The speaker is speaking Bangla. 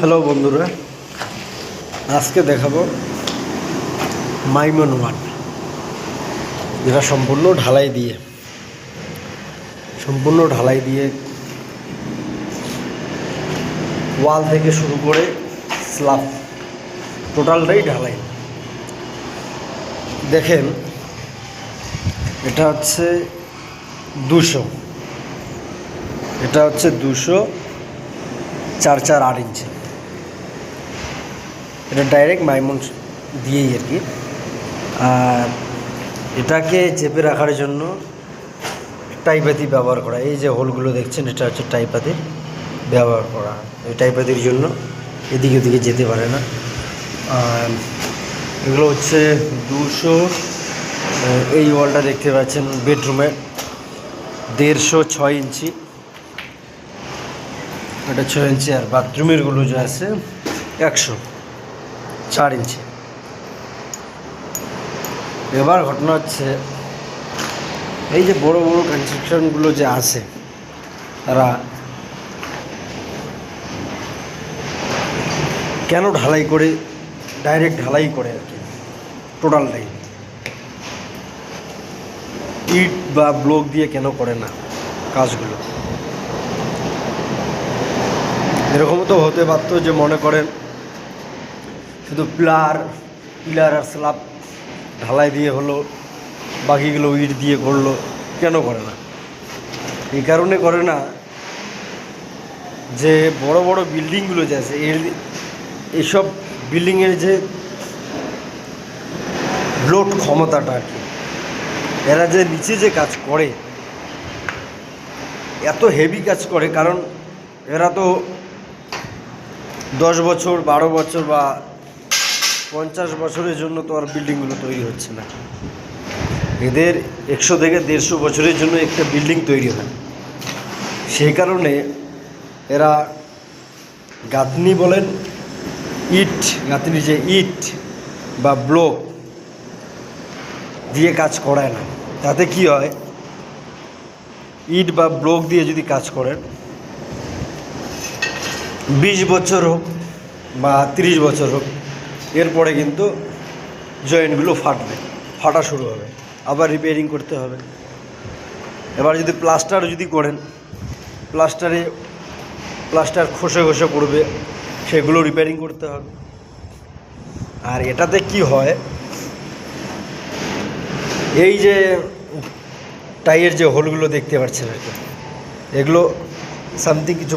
হ্যালো বন্ধুরা, আজকে দেখাবো মাইমন ওয়ান, যেটা সম্পূর্ণ ঢালাই দিয়ে ওয়াল থেকে শুরু করে স্ল্যাব টোটালটাই ঢালাই। দেখেন, এটা হচ্ছে 200, এটা হচ্ছে 200 4x8 ইঞ্চি। এটা ডাইরেক্ট মাইমন দিয়েই আর কি। আর এটাকে চেপে রাখার জন্য টাইপাতি ব্যবহার করা। এই যে হোলগুলো দেখছেন, এটা হচ্ছে টাইপাতি ব্যবহার করা। এই টাইপাতির জন্য এদিকে ওদিকে যেতে পারে না। আর এগুলো হচ্ছে 200। এই ওয়ালটা দেখতে পাচ্ছেন বেডরুমের 150 6 ইঞ্চি, এটা 6 ইঞ্চি। আর বাথরুমেরগুলো যে আছে 100 4 ইঞ্চি। এবার ঘটনা হচ্ছে, এই যে বড় বড় কনস্ট্রাকশনগুলো যে আছে, তারা কেন ঢালাই করে, ডাইরেক্ট ঢালাই করে আর কি টোটালটাই, ইট বা ব্লক দিয়ে কেন করে না কাজগুলো? এরকমও তো হতে পারতো যে মনে করেন শুধু পিলার আর স্ল্যাব ঢালাই দিয়ে হলো, বাকিগুলো ইট দিয়ে করলো। কেন করে না? এই কারণে করে না যে বড় বড় বিল্ডিংগুলো যে আছে, এইসব বিল্ডিংয়ের যে লোড ক্ষমতাটা আর কি, এরা যে নিচে যে কাজ করে, এত হেভি কাজ করে। কারণ এরা তো 10 বছর 12 বছর বা 50 বছরের জন্য তো আর বিল্ডিংগুলো তৈরি হচ্ছে না। এদের 100 থেকে 150 বছরের জন্য একটা বিল্ডিং তৈরি হয়। সেই কারণে এরা গাঁথনি বলেন, গাঁথনি যে ইট বা ব্লক দিয়ে কাজ করায় না। তাতে কি হয়, ইট বা ব্লক দিয়ে যদি কাজ করেন 20 বছর হোক বা 30 বছর হোক, এরপরে কিন্তু জয়েন্টগুলো ফাটা শুরু হবে, আবার রিপেয়ারিং করতে হবে। এবার যদি প্লাস্টার যদি করেন, প্লাস্টার খসে পড়বে, সেগুলো রিপেয়ারিং করতে হবে। আর এটাতে কি হয়, এই যে টাইয়ের যে হোলগুলো দেখতে পাচ্ছেন আর কি, এগুলো সামথিং কিছু